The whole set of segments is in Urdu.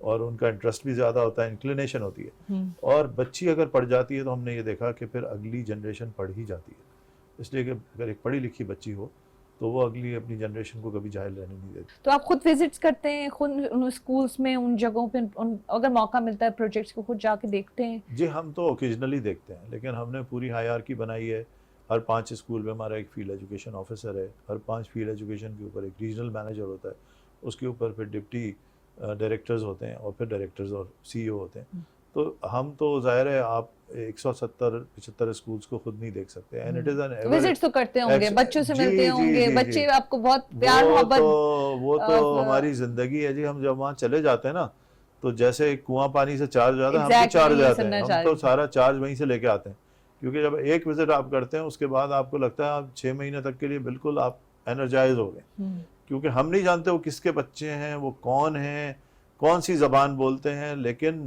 اور ان کا انٹرسٹ بھی زیادہ ہوتا ہے, انکلینیشن ہوتی ہے. اور بچی اگر پڑھ جاتی ہے تو ہم نے یہ دیکھا کہ پھر اگلی جنریشن پڑھ ہی جاتی ہے, اس لیے کہ اگر ایک پڑھی لکھی بچی ہو تو وہ اگلی اپنی جنریشن کو کبھی جاہل رہنے نہیں دیتی. تو آپ خود وزٹس کرتے ہیں, خود ان اسکولس میں, ان جگہوں پہ اگر موقع ملتا ہے پروجیکٹس کو خود جا کے دیکھتے ہیں؟ جی ہم تو اوکیجنلی دیکھتے ہیں, لیکن ہم نے پوری ہائرارکی بنائی ہے. ہر 5 اسکول میں ہمارا ایک فیلڈ ایجوکیشن آفیسر ہے, ہر 5 فیلڈ ایجوکیشن کے اوپر ایک ریجنل مینیجر ہوتا ہے, اس کے اوپر پھر ڈپٹی ڈائریکٹرز ہوتے ہیں, اور پھر ڈائریکٹرز اور سی او ہوتے ہیں. تو ہم تو ظاہر ہے آپ 170-75 اسکولس کو خود نہیں دیکھ سکتے. And it is an visits تو کرتے ہوں گے, بچوں سے ملتے ہوں گے, بچے آپ کو بہت پیار محبت. وہ تو ہماری زندگی ہے جی. ہم جب وہاں چلے جاتے ہیں نا تو جیسے کنواں پانی سے چارج ہو جاتا ہے, ہم بھی چارج جاتے ہیں, ہم تو سارا چارج وہیں سے لے کے آتے ہیں. کیونکہ جب ایک وزٹ آپ کرتے ہیں اس کے بعد آپ کو لگتا ہے آپ 6 مہینے تک کے لیے بالکل آپ انرجائز ہو گئے, کیونکہ ہم نہیں جانتے وہ کس کے بچے ہیں, وہ کون ہیں, کون سی زبان بولتے ہیں, لیکن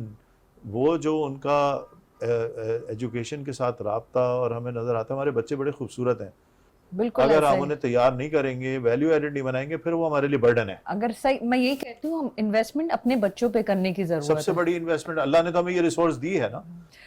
وہ جو ان کا ایجوکیشن کے ساتھ رابطہ اور ہمیں نظر آتا ہے ہمارے بچے بڑے خوبصورت ہیں. بالکل اگر ہم انہیں تیار نہیں کریں گے, ویلیو ایڈڈ نہیں بنائیں گے, پھر وہ ہمارے لیے برڈن ہے. اگر صحیح میں یہی کہتی ہوں, ہم انویسٹمنٹ اپنے بچوں پہ کرنے کی ضرورت ہے. سب سے بڑی انویسٹمنٹ, اللہ نے تو ہمیں یہ ریسورس دی ہے نا.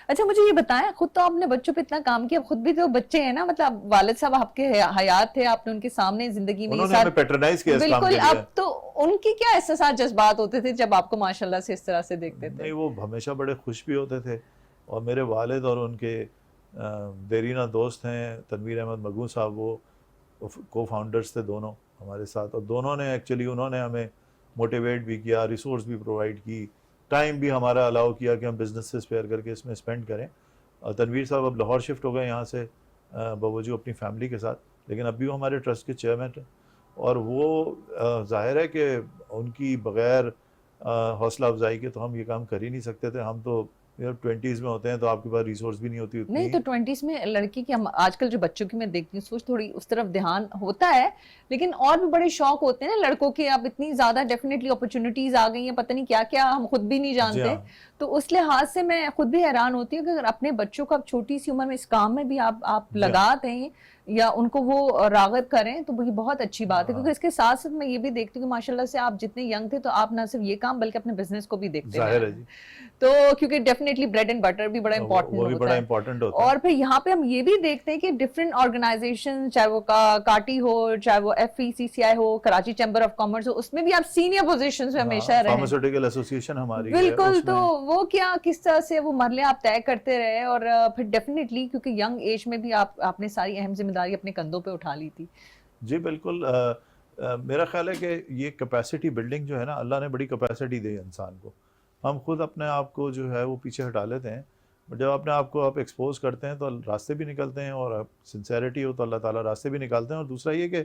اچھا مجھے یہ بتائیں, خود تو آپ نے بچوں پہ اتنا کام کیا, خود بھی تو بچے ہیں نا, مطلب والد صاحب آپ کے حیات تھے, آپ نے ان کے سامنے زندگی میں انہوں نے ہمیں پیٹرنائز کیا اس کام کے لیے. بالکل. اب تو ان کی کیا احساسات جذبات ہوتے تھے جب آپ کو ماشاءاللہ سے اس طرح سے دیکھتے تھے؟ نہیں, وہ ہمیشہ بڑے خوش بھی ہوتے تھے. اور میرے والد اور ان کے دیرینہ دوست ہیں تنویر احمد مگو صاحب, وہ کو فاؤنڈرز تھے دونوں ہمارے ساتھ, اور دونوں نے ایکچولی انہوں نے ہمیں موٹیویٹ بھی کیا, ریسورس بھی پرووائڈ کی, ٹائم بھی ہمارا الاؤ کیا کہ ہم بزنس سے اسپیئر کر کے اس میں اسپینڈ کریں. اور تنویر صاحب اب لاہور شفٹ ہو گئے یہاں سے باوجود اپنی فیملی کے ساتھ, لیکن اب بھی وہ ہمارے ٹرسٹ کے چیئرمین ہیں. اور وہ ظاہر ہے کہ ان کی بغیر حوصلہ افزائی کے تو ہم یہ کام کر ہی نہیں سکتے تھے. ہم تو 20s میں ہوتے ہیں تو آپ کے پاس ریسورس بھی نہیں ہوتی اتنی. نہیں تو 20s میں لڑکی کی, ہم آج کل جو بچوں کی میں دیکھتی ہوں سوچ تھوڑی اس طرف دھیان ہوتا ہے, لیکن اور بھی بڑے شوق ہوتے ہیں نا لڑکوں کے. اب اتنی زیادہ ڈیفینیٹلی اپرچونیٹیز آ گئی ہیں, پتہ نہیں کیا کیا ہم خود بھی نہیں جانتے. تو اس لحاظ سے میں خود بھی حیران ہوتی ہوں کہ اگر اپنے بچوں کو اب چھوٹی سی عمر میں اس کام میں بھی آپ لگا دیں یا ان کو وہ راغب کریں تو یہ بہت اچھی بات ہے. کیونکہ اس کے ساتھ ساتھ میں یہ بھی دیکھتی ہوں کہ ماشاءاللہ سے آپ جتنے ینگ تھے تو آپ نہ صرف یہ کام بلکہ اپنے بزنس کو بھی دیکھتے ہیں. تو کیونکہ ڈیفینیٹلی بریڈ اینڈ بٹر بھی بڑا امپورٹنٹ ہوتا ہے. اور پھر یہاں پہ ہم یہ بھی دیکھتے ہیں کہ ڈفرینٹ آرگنائزیشن, چاہے وہ کاٹی ہو, چاہے وہ FECCI ہو, کراچی چیمبر آف کامرس ہو, اس میں بھی آپ سینئر پوزیشنز میں ہمیشہ رہے. فارماسیوٹیکل ایسوسی ایشن ہماری ہے. بالکل. تو وہ کیا کس طرح سے وہ مرحلے آپ طے کرتے رہے, اور پھر ڈیفینیٹلی کیونکہ ینگ ایج میں بھی آپ نے ساری اہم ذمہ داری اپنے کندھوں پہ اٹھا لی تھی. جی بالکل. میرا خیال ہے کہ یہ کیپیسٹی بلڈنگ جو ہے نا, اللہ نے بڑی کیپیسٹی دی انسان کو. ہم خود اپنے آپ کو جو ہے وہ پیچھے ہٹا لیتے ہیں, جب اپنے آپ کو آپ ایکسپوز کرتے ہیں تو راستے بھی نکلتے ہیں, اور سنسیریٹی ہو تو اللہ تعالیٰ راستے بھی نکالتے ہیں. اور دوسرا یہ کہ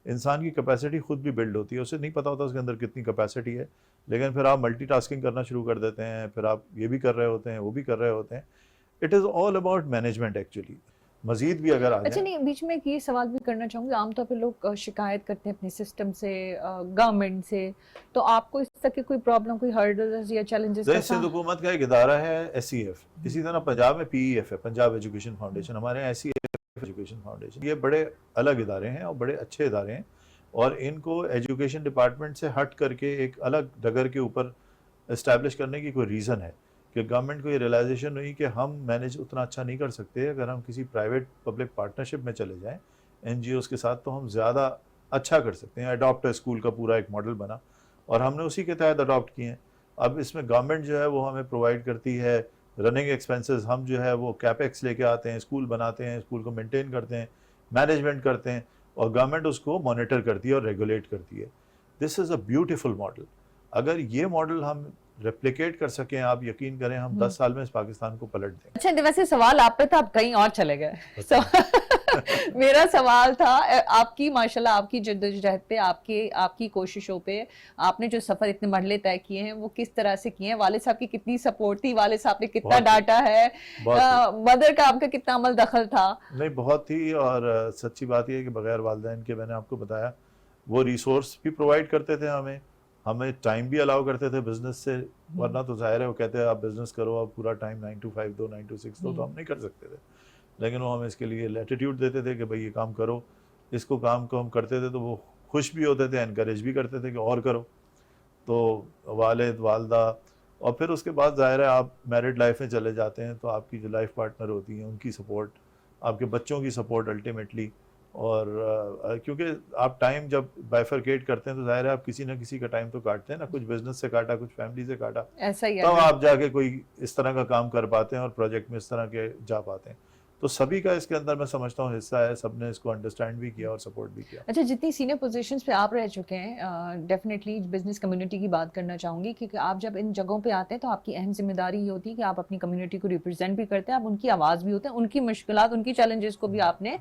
انسان کی کیپیسٹی خود بھی بلڈ ہوتی ہے, اسے نہیں پتہ ہوتا اس کے اندر کتنی کیپیسٹی ہے, لیکن پھر آپ ملٹی ٹاسکنگ کرنا شروع کر دیتے ہیں, پھر آپ یہ بھی کر رہے ہوتے ہیں وہ بھی کر رہے ہوتے ہیں. It is all about management actually. مزید بھی اگر اچھا نہیں, بیچ میں ایک یہ سوال بھی کرنا چاہوں گی, عام طور پہ لوگ شکایت کرتے ہیں اپنے سسٹم سے, گورنمنٹ سے, تو آپ کو اس طرح کی کوئی پرابلم, کوئی ہرڈلز یا چیلنجز؟ سندھ حکومت کا ایک ادارہ ہے SEF, اسی طرح پنجاب میں PEF ہے, پنجاب ایجوکیشن فاؤنڈیشن. ہمارے یہاں SEF ایجوکیشن فاؤنڈیشن. یہ بڑے الگ ادارے ہیں اور بڑے اچھے ادارے ہیں, اور ان کو ایجوکیشن ڈپارٹمنٹ سے ہٹ کر کے ایک الگ ڈگر کے اوپر اسٹیبلش کرنے کی کوئی ریزن ہے کہ گورنمنٹ کو یہ ریئلائزیشن ہوئی کہ ہم مینیج اتنا اچھا نہیں کر سکتے, اگر ہم کسی پرائیویٹ پبلک پارٹنرشپ میں چلے جائیں NGOs کے ساتھ تو ہم زیادہ اچھا کر سکتے ہیں. اڈاپٹ اسکول کا پورا ایک ماڈل بنا اور ہم نے اسی کے تحت اڈاپٹ کیے ہیں. اب اس میں گورنمنٹ جو ہے وہ ہمیں پرووائڈ کرتی ہے رننگ ایکسپینسز, ہم جو ہے وہ کیپیکس لے کے آتے ہیں, اسکول بناتے ہیں, اسکول کو مینٹین کرتے ہیں, مینجمنٹ کرتے ہیں, اور گورنمنٹ اس کو مانیٹر کرتی ہے اور ریگولیٹ کرتی ہے. دس از اے بیوٹیفل ماڈل. اگر یہ ماڈل ہم ریپلیکیٹ کر سکیں, آپ یقین کریں ہم 10 سال میں اس پاکستان کو پلٹ دیں. اچھا ویسے سوال آپ پہ تھا, آپ کہیں اور چلے گئے. میرا سوال تھا آپ کی ماشاءاللہ آپ کی جدوجہد پہ, آپ کی کوششوں پہ, آپ نے جو سفر اتنے مرحلے طے کیے ہیں وہ کس طرح سے کیے ہیں, والد صاحب کی کتنی سپورٹ تھی, والد صاحب نے کتنا ڈانٹا ہے, مدر کا آپ کا کتنا عمل دخل تھا؟ نہیں بہت تھی, اور سچی بات یہ ہے کہ بغیر والدین کے, میں نے آپ کو بتایا, وہ ریسورس بھی پرووائڈ کرتے تھے ہمیں ٹائم بھی الاؤ کرتے تھے بزنس سے, ورنہ تو ظاہر ہے وہ کہتے ہیں آپ بزنس کرو, آپ پورا ٹائم 9 to 5 دو, 9 to 6 دو, تو ہم نہیں کر سکتے تھے. لیکن وہ ہمیں اس کے لیے لیٹیٹیوڈ دیتے تھے کہ بھائی یہ کام کرو. اس کام کو ہم کرتے تھے تو وہ خوش بھی ہوتے تھے, انکریج بھی کرتے تھے کہ اور کرو. تو والد والدہ اور پھر اس کے بعد ظاہر ہے آپ میرڈ لائف میں چلے جاتے ہیں تو آپ کی جو لائف پارٹنر ہوتی ہیں ان کی سپورٹ, آپ کے بچوں کی سپورٹ الٹیمیٹلی, اور کیونکہ آپ ٹائم جب بائیفرکیٹ کرتے ہیں تو ظاہر ہے آپ کسی نہ کسی کا ٹائم تو کاٹتے ہیں نا, کچھ بزنس سے کاٹا, کچھ فیملی سے کاٹا, ایسا ہی تب ہے. آپ جا کے کوئی اس طرح کا کام کر پاتے ہیں اور پروجیکٹ میں اس طرح کے جا پاتے ہیں. تو سبھی کا اس کے اندر میں سمجھتا ہوں حصہ ہے, سب نے اس کو انڈرسٹینڈ بھی کیا اور سپورٹ بھی کیا. اچھا, جتنی سینئر پوزیشنز پہ آپ رہ چکے ہیں, ڈیفینیٹلی بزنس کمیونٹی کی بات کرنا چاہوں گی, کیونکہ آپ جب ان جگہوں پہ آتے ہیں تو آپ کی اہم ذمہ داری یہ ہوتی ہے کہ آپ اپنی کمیونٹی کو ریپرزینٹ بھی کرتے ہیں, آپ ان کی آواز بھی ہوتے ہیں, ان کی مشکلات, ان کی چیلنجز کو بھی آپ نے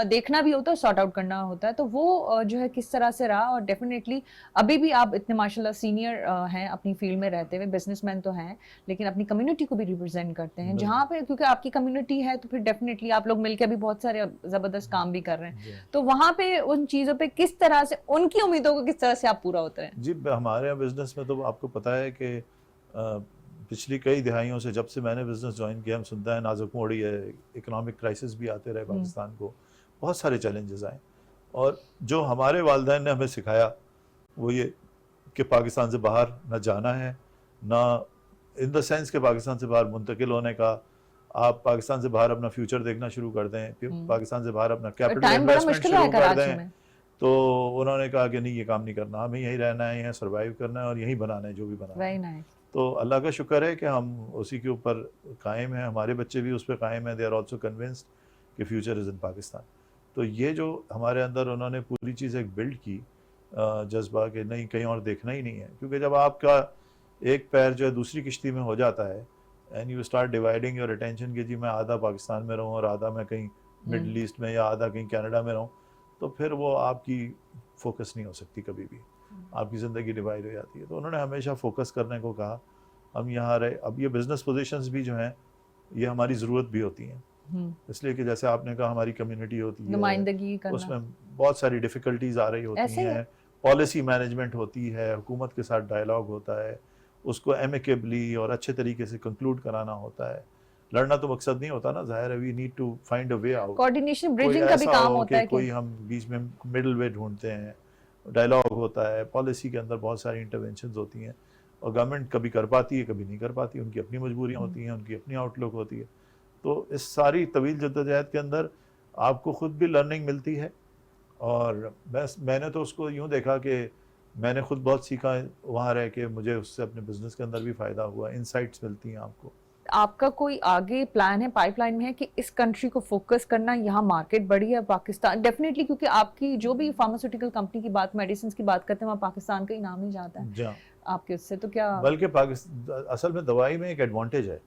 دیکھنا بھی ہوتا ہے, سارٹ آؤٹ کرنا ہوتا ہے. تو وہ جو ہے کس طرح سے رہا, اور ڈیفینیٹلی ابھی بھی آپ اتنے ماشاء اللہ سینئر ہیں اپنی فیلڈ میں رہتے ہوئے, بزنس مین تو ہیں لیکن اپنی کمیونٹی کو بھی ریپرزینٹ کرتے ہیں جہاں پہ, کیونکہ آپ کی کمیونٹی ہے تو پھر ڈیفینیٹلی آپ لوگ مل کے بھی بہت سارے زبردست کام بھی کر رہے ہیں. تو وہاں پہ ان چیزوں پہ کس طرح سے, ان کی امیدوں کو کس طرح سے آپ پورا ہوتے ہیں؟ جی ہمارے بزنس میں تو آپ کو پتہ ہے کہ پچھلی کئی دہائیوں سے, جب سے میں نے بزنس جوائن کیا, ہم سنتے ہیں نازک موڑی ہے, اکنامک کرائسس بھی آتے رہے پاکستان کو, بہت سارے چیلنجز آئے, اور جو ہمارے والدین نے ہمیں سکھایا وہ یہ کہ پاکستان سے باہر نہ جانا ہے, نہ ان دا سینس کہ پاکستان سے باہر منتقل ہونے کا, آپ پاکستان سے باہر اپنا فیوچر دیکھنا شروع کر دیں, پاکستان سے باہر اپنا کیپٹل انویسٹمنٹ شروع کر دیں. تو انہوں نے کہا کہ نہیں, یہ کام نہیں کرنا, ہمیں یہیں رہنا ہے, یہیں سروائیو کرنا ہے اور یہیں بنانا ہے جو بھی بنانا ہے. تو اللہ کا شکر ہے کہ ہم اسی کے اوپر قائم ہیں, ہمارے بچے بھی اس پہ قائم ہیں, دے آر آلسو کنونسڈ کہ فیوچر از ان پاکستان. تو یہ جو ہمارے اندر انہوں نے پوری چیز ایک بلڈ کی جذبہ کہ نہیں کہیں اور دیکھنا ہی نہیں ہے, کیونکہ جب آپ کا ایک پیر جو ہے دوسری کشتی میں ہو جاتا ہے, and you start dividing your attention کہ جی میں آدھا پاکستان میں رہوں اور آدھا میں کہیں مڈل ایسٹ میں یا آدھا کہیں کینیڈا میں رہوں, تو پھر وہ آپ کی فوکس نہیں ہو سکتی, کبھی بھی آپ کی زندگی ڈیوائڈ ہو جاتی ہے. تو انہوں نے ہمیشہ فوکس کرنے کو کہا, ہم یہاں رہے. اب یہ بزنس پوزیشنز بھی جو ہیں یہ ہماری ضرورت بھی ہوتی ہیں, اس لیے کہ جیسے آپ نے کہا ہماری کمیونٹی ہوتی ہے, نمائندگی کرنا, اس میں بہت ساری ڈیفیکلٹیز آ رہی ہوتی ہیں, پالیسی مینجمنٹ ہوتی ہے, حکومت کے ساتھ ڈائلاگ ہوتا ہے, اس کو ایمیکیبلی اور اچھے طریقے سے کنکلوڈ کرانا ہوتا ہے. لڑنا تو مقصد نہیں ہوتا نا, ظاہر ہے we need to find a way out, coordination bridging کا بھی کام ہوتا ہے, کوئی ہم بیچ میں مڈل وے ڈھونڈتے ہیں, ڈائلاگ ہوتا ہے, پالیسی کے اندر بہت ساری انٹرونشنز ہوتی ہیں, اور گورنمنٹ کبھی کر پاتی ہے کبھی نہیں کر پاتی, ان کی اپنی مجبوریاں ہوتی ہیں, ان کی اپنی آؤٹ لک ہوتی ہے. تو اس ساری طویل جدوجہد کے اندر آپ کو خود بھی لرننگ ملتی ہے, اور بس میں نے تو اس کو یوں دیکھا کہ میں نے خود بہت سیکھا وہاں رہ کے, مجھے اس سے اپنے بزنس کے اندر بھی فائدہ ہوا, انسائٹس ملتی ہیں آپ کو. آپ کا کوئی آگے پلان ہے, پائپ لائن میں ہے کہ اس کنٹری کو فوکس کرنا, یہاں مارکیٹ بڑی ہے پاکستان ڈیفینیٹلی, کیونکہ آپ کی جو بھی فارماسیوٹیکل کمپنی کی بات, میڈیسنز کی بات کرتے ہیں, وہاں پاکستان کا ہی نام ہی جاتا ہے. جی آپ کے اس سے تو کیا, بلکہ اصل میں دوائی میں ایک ایڈوانٹیج ہے.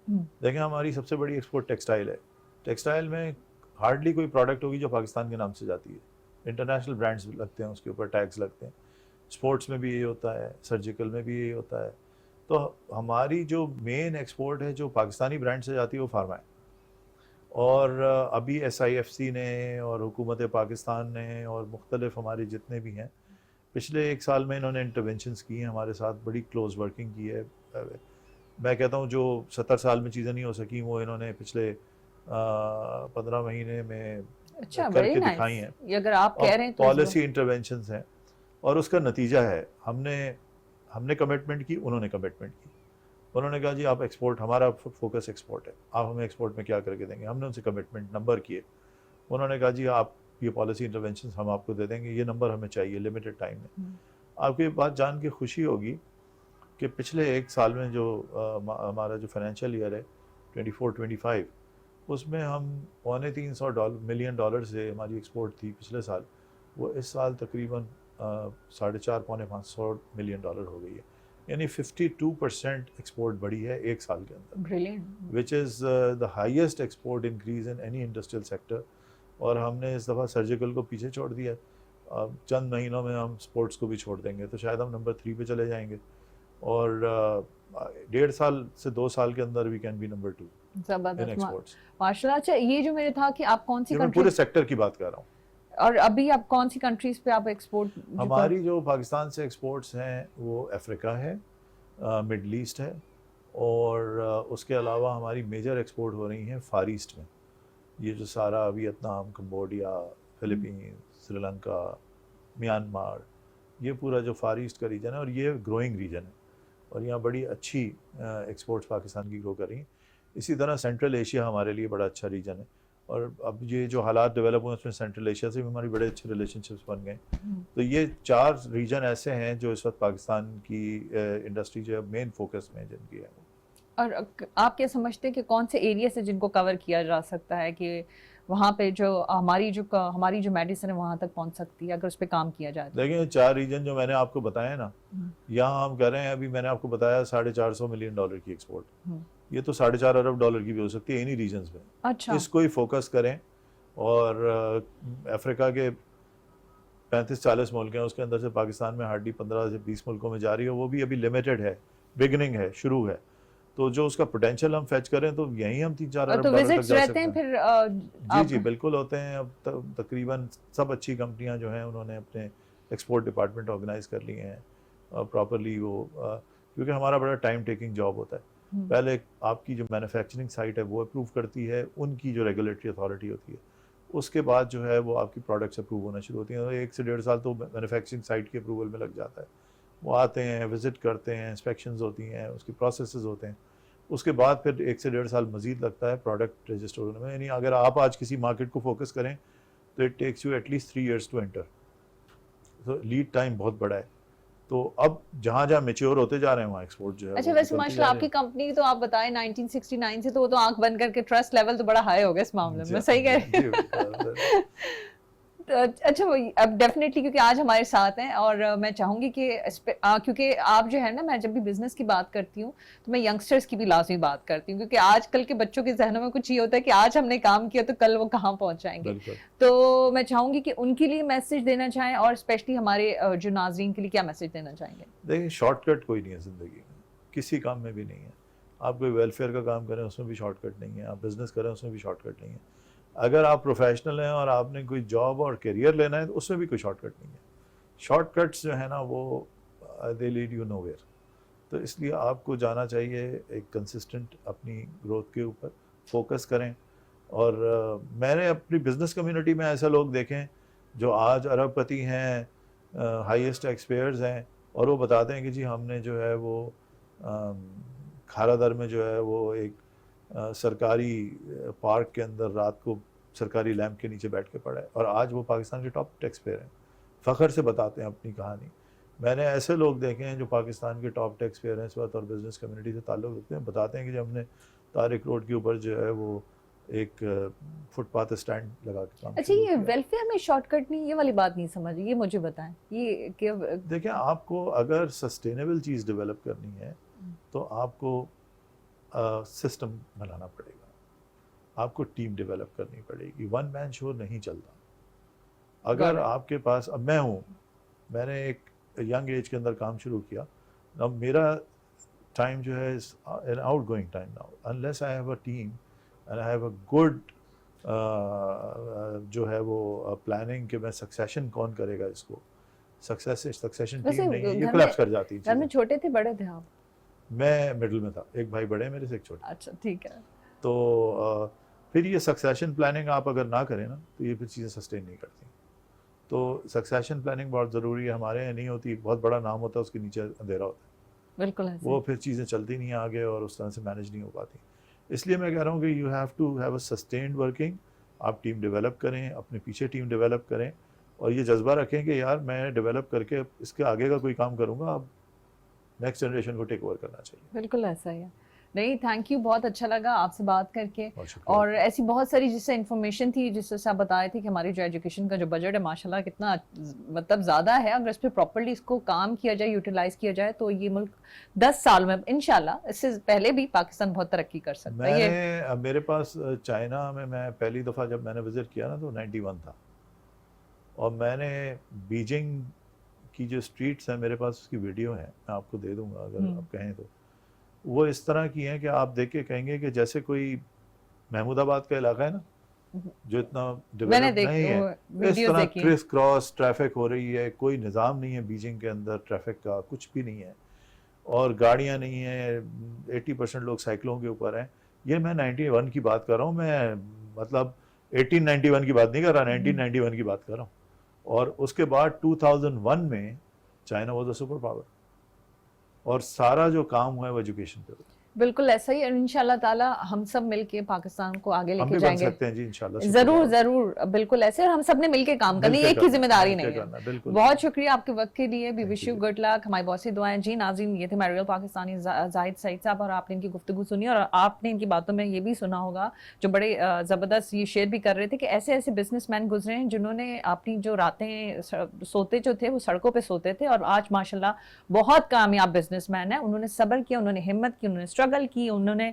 دیکھیں ہماری سب سے بڑی ایکسپورٹ ٹیکسٹائل ہے, ٹیکسٹائل میں ہارڈلی کوئی پروڈکٹ ہوگی جو پاکستان کے نام سے جاتی ہے, انٹرنیشنل برانڈز لگتے ہیں, اس کے اوپر ٹیگز لگتے ہیں. اسپورٹس میں بھی یہی ہوتا ہے, سرجیکل میں بھی یہی ہوتا ہے. تو ہماری جو مین ایکسپورٹ ہے جو پاکستانی برانڈ سے جاتی ہے وہ فارما ہے, اور ابھی SIFC نے اور حکومت پاکستان نے اور مختلف ہمارے جتنے بھی ہیں, پچھلے 1 سال میں انہوں نے انٹرونشنز کی ہیں ہمارے ساتھ, بڑی کلوز ورکنگ کی ہے. میں کہتا ہوں جو 70 سال میں چیزیں نہیں ہو سکیں وہ انہوں نے پچھلے 15 مہینے میں کر کے دکھائی ہیں. اگر آپ کہہ رہے ہیں تو پالیسی انٹرونشنز ہیں, اور اس کا نتیجہ ہے ہم نے کمٹمنٹ کی, انہوں نے کمٹمنٹ کی. انہوں نے کہا جی آپ ایکسپورٹ, ہمارا فوکس ایکسپورٹ ہے, آپ ہمیں ایکسپورٹ میں کیا کر کے دیں گے. ہم نے ان سے کمٹمنٹ نمبر کیے, انہوں نے کہا جی آپ یہ پالیسی انٹرونشنز ہم آپ کو دے دیں گے, یہ نمبر ہمیں چاہیے لمیٹڈ ٹائم میں. آپ کو یہ بات جان کے خوشی ہوگی کہ پچھلے 1 سال میں جو ہمارا جو فائنینشیل ایئر ہے 24-25, اس میں ہم $350 ملین سے ہماری ایکسپورٹ تھی پچھلے سال, وہ اس سال تقریباً 4.5-500 ملین ڈالر ہو گئی ہے. یعنی 52% ایکسپورٹ بڑھی ہے 1 سال کے اندر, which is the highest export increase in any industrial sector. اور ہم نے اس دفعہ سرجیکل کو پیچھے چھوڑ دیا, چند مہینوں میں ہم اسپورٹس کو بھی چھوڑ دیں گے, تو شاید ہم نمبر 3 پہ چلے جائیں گے, اور 1.5 سال سے 2 سال کے اندر we can be number 2 in exports. ماشاء اللہ. اچھا یہ جو میرے تھا کہ آپ کون سی کنٹری, پورے سیکٹر کی بات کر رہا ہوں, اور ابھی آپ کون سی کنٹریز پہ آپ ایکسپورٹ, ہماری جو پاکستان سے ایکسپورٹس ہیں وہ افریقہ ہے, مڈل ایسٹ ہے, اور اس کے علاوہ ہماری میجر ایکسپورٹ ہو رہی ہیں فار ایسٹ میں, یہ جو سارا Vietnam, Cambodia, فلپینز, Sri Lanka, Myanmar, یہ پورا جو فار ایسٹ کا ریجن ہے, اور یہ گروئنگ ریجن ہے. اور یہاں بڑی اچھی ایکسپورٹس پاکستان کی گرو کر رہی ہیں. اسی طرح سینٹرل ایشیا ہمارے لیے بڑا اچھا ریجن ہے, اور اب یہ جو حالات ڈیولپ ہوئے اس میں سینٹرل ایشیا سے بھی ہماری بڑے اچھے ریلیشن شپس بن گئے. تو یہ 4 ریجن ایسے ہیں جو اس وقت پاکستان کی انڈسٹری جو ہے مین فوکس میں جن کی ہے. اور آپ کیا سمجھتے ہیں کہ کون سے ایریا سے جن کو کور کیا جا سکتا ہے کہ وہاں پہ جو ہماری جو میڈیسن ہے وہاں تک پہنچ سکتی ہے اگر اس پہ کام کیا جائے؟ دیکھیں 4 ریجن جو میں نے آپ کو بتایا نا, یہاں ہم کر رہے ہیں, ابھی میں نے آپ کو بتایا $450 ملین کی ایکسپورٹ, یہ تو $4.5 ارب کی بھی ہو سکتی ہے انہی ریجنز میں. اچھا, اس کو ہی فوکس کریں, اور افریقہ کے 35-40 ملک ہیں, اس کے اندر سے پاکستان میں ہارڈلی 15 سے 20 ملکوں میں جاری ہے, وہ بھی ابھی لمیٹڈ ہے, بگننگ ہے, شروع ہے. تو جو اس کا پوٹینشیل ہم فیچ کریں تو یہیں ہم $3-4 ارب تک جا سکتے ہیں. پھر جی بالکل ہوتے ہیں. اب تقریباً سب اچھی کمپنیاں جو ہیں انہوں نے اپنے ایکسپورٹ ڈپارٹمنٹ آرگنائز کر لیے ہیں پراپرلی, وہ کیونکہ ہمارا بڑا ٹائم ٹیکنگ جاب ہوتا ہے. پہلے آپ کی جو مینوفیکچرنگ سائٹ ہے وہ اپروو کرتی ہے, ان کی جو ریگولیٹری اتھارٹی ہوتی ہے, اس کے بعد جو ہے وہ آپ کی پروڈکٹس اپروو ہونا شروع ہوتی ہیں. 1 سے 1.5 سال تو مینوفیکچرنگ سائٹ کے اپروول میں لگ جاتا ہے. وہ آتے ہیں, وزٹ کرتے ہیں, انسپیکشنز ہوتی ہیں, اس کی پروسیسز ہوتے ہیں, اس کے بعد پھر 1 سے 1.5 سال مزید لگتا ہے پروڈکٹ رجسٹر ہونے میں. یعنی اگر آپ آج کسی مارکیٹ کو فوکس کریں تو it takes you at least 3 years to enter. تو لیڈ ٹائم بہت بڑا ہے. تو اب جہاں جہاں میچور ہوتے جا رہے ہیں وہاں ایکسپورٹ جو ہے. اچھا, ویسے ماشاء اللہ آپ کی کمپنی تو آپ بتائیں 1969 سے, تو وہ تو آنکھ بند کر کے ٹرسٹ لیول تو بڑا ہائی ہو گیا اس معاملے میں, صحیح کہہ رہے ہیں؟ اچھا, اب ڈیفینیٹلی کیونکہ آج ہمارے ساتھ ہیں, اور میں چاہوں گی کہ کیونکہ آپ جو ہے نا, میں جب بھی بزنس کی بات کرتی ہوں تو میں ینگسٹرس کی بھی لازمی بات کرتی ہوں, کیونکہ آج کل کے بچوں کے ذہنوں میں کچھ یہ ہوتا ہے کہ آج ہم نے کام کیا تو کل وہ کہاں پہنچ جائیں گے. تو میں چاہوں گی کہ ان کے لیے میسج دینا چاہیں, اور اسپیشلی ہمارے جو ناظرین کے لیے کیا میسج دینا چاہیں گے؟ دیکھیں, شارٹ کٹ کوئی نہیں ہے زندگی میں, کسی کام میں بھی نہیں ہے. آپ کوئی ویلفیئر کا کام کریں اس میں بھی شارٹ کٹ نہیں ہے, آپ بزنس کریں اس میں بھی شارٹ کٹ نہیں ہے. اگر آپ پروفیشنل ہیں اور آپ نے کوئی جاب اور کیریئر لینا ہے تو اس میں بھی کوئی شارٹ کٹ نہیں ہے. شارٹ کٹس جو ہے نا وہ they lead you know where. تو اس لیے آپ کو جانا چاہیے ایک کنسسٹنٹ اپنی گروتھ کے اوپر فوکس کریں. اور میں نے اپنی بزنس کمیونٹی میں ایسے لوگ دیکھیں جو آج ارب پتی ہیں, ہائیسٹ ٹیکس پیئرز ہیں, اور وہ بتاتے ہیں کہ جی ہم نے جو ہے وہ کھارا در میں جو ہے وہ ایک سرکاری پارک کے اندر رات کو سرکاری لیمپ کے نیچے بیٹھ کے پڑھا ہے, اور آج وہ پاکستان کے ٹاپ ٹیکس پیئر ہیں. فخر سے بتاتے ہیں اپنی کہانی. میں نے ایسے لوگ دیکھے ہیں جو پاکستان کے ٹاپ ٹیکس پیئر ہیں اس وقت, اور بزنس کمیونٹی سے تعلق رکھتے ہیں, بتاتے ہیں کہ جب ہم نے طارق روڈ کے اوپر جو ہے وہ ایک فٹ پاتھ اسٹینڈ لگا کے کام. اچھا, یہ ویلفیئر میں شارٹ کٹ نہیں, یہ والی بات نہیں سمجھ, یہ مجھے بتائیں. یہ کہ دیکھیں, آپ کو اگر سسٹینیبل چیز ڈیولپ کرنی ہے تو آپ کو سسٹم بنانا پڑے گا, آپ کو ٹیم ڈیولپ کرنی پڑے گی. ون مین شو نہیں چلتا. اگر آپ کے پاس, اب میں ہوں, میں نے ایک ینگ ایج کے اندر کام شروع کیا, اب میرا ٹائم جو ہے an outgoing time now, unless I have a team and I have a good جو ہے وہ پلاننگ کہ میں سکسیشن کون کرے گا اس کو, سکسیشن ٹیم نہیں ہے, یہ کلیپس کر جاتی ہے. گھر میں چھوٹے تھے بڑے تھے آپ؟ میں مڈل میں تھا, ایک بھائی بڑے میرے سے, ایک چھوٹے. اچھا, ٹھیک ہے. تو پھر یہ سکسیشن پلاننگ آپ اگر نہ کریں نا تو یہ پھر چیزیں سسٹین نہیں کرتی. تو سکسیشن پلاننگ بہت ضروری ہے. ہمارے یہاں نہیں ہوتی, بہت بڑا نام ہوتا ہے اس کے نیچے اندھیرا ہوتا ہے, بالکل, وہ پھر چیزیں چلتی نہیں ہیں آگے اور اس طرح سے مینیج نہیں ہو پاتی. اس لیے میں کہہ رہا ہوں کہ you have to have a sustained working. آپ ٹیم ڈیولپ کریں, اپنے پیچھے ٹیم ڈیولپ کریں, اور یہ جذبہ رکھیں کہ یار میں ڈیولپ کر کے اس کے آگے کا کوئی کام کروں گا, اب نیکسٹ جنریشن کو ٹیک اوور کرنا چاہیے. بالکل ایسا ہی ہے. نہیں, تھینک یو, بہت اچھا لگا آپ سے بات کر کے. اور ایسی بہت ساری جس سے انفارمیشن تھی, جس سے آپ بتائے تھے کہ ہماری جو ایجوکیشن کا جو بجٹ ہے ماشاءاللہ کتنا مطلب زیادہ ہے, اگر اس پہ پراپرلی اس کو کام کیا جائے, یوٹیلائز کیا جائے, تو یہ ملک 10 سال میں انشاءاللہ, اس سے پہلے بھی پاکستان بہت ترقی کر سکتا ہے. میرے پاس چائنا میں پہلی دفعہ جب میں نے وزٹ کیا نا تو 91 تھا, اور میں نے بیجنگ کی جو اسٹریٹس ہیں میرے پاس اس کی ویڈیو ہے, میں آپ کو دے دوں گا اگر آپ کہیں تو. وہ اس طرح کی ہیں کہ آپ دیکھ کے کہیں گے کہ جیسے کوئی محمود آباد کا علاقہ ہے نا, جو اتنا ڈیولپ نہیں ہے, اس طرح کرس کراس ٹریفک ہو رہی ہے, کوئی نظام نہیں ہے بیجنگ کے اندر, ٹریفک کا کچھ بھی نہیں ہے, اور گاڑیاں نہیں ہیں, 80% لوگ سائیکلوں کے اوپر ہیں. یہ میں 91 کی بات کر رہا ہوں, میں مطلب 1891 کی بات نہیں کر رہا, 1991 کی بات کر رہا ہوں. اور اس کے بعد 2001 میں China was a super power, اور سارا جو کام ہوا ہے وہ ایجوکیشن پہ ہوتا ہے. بالکل ایسا ہی, اور انشاءاللہ تعالی ہم سب مل کے پاکستان کو آگے لے ہم کے بھی جائیں بن گے. سکتے ہیں جی انشاءاللہ. ضرور ضرور, بالکل ایسے, اور ہم سب نے مل کے کام کرنی, ایک کی ذمہ داری نہیں ہے. بہت شکریہ آپ کے وقت کے لیے. وی وش یو گڈ لک. ہماری بہت سی دعائیں. جی ناظرین, یہ تھے ریل پاکستانی زاہد سعید صاحب, اور آپ نے ان کی گفتگو سنی, اور آپ نے ان کی باتوں میں یہ بھی سنا ہوگا جو بڑے زبردست یہ شیئر بھی کر رہے تھے کہ ایسے ایسے بزنس مین گزرے ہیں جنہوں نے اپنی جو راتیں سوتے جو تھے وہ سڑکوں پہ سوتے تھے, اور آج ماشاءاللہ بہت کامیاب بزنس مین ہیں. انہوں نے صبر کیا, انہوں نے ہمت کی, انہوں نے اسٹرگل کی, انہوں نے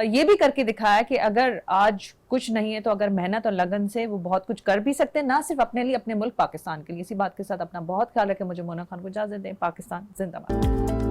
یہ بھی کر کے دکھایا کہ اگر آج کچھ نہیں ہے تو اگر محنت اور لگن سے وہ بہت کچھ کر بھی سکتے ہیں, نہ صرف اپنے لیے, اپنے ملک پاکستان کے لیے. اسی بات کے ساتھ اپنا بہت خیال رکھیں. مجھے مونا خان کو اجازت دیں. پاکستان زندہ باد.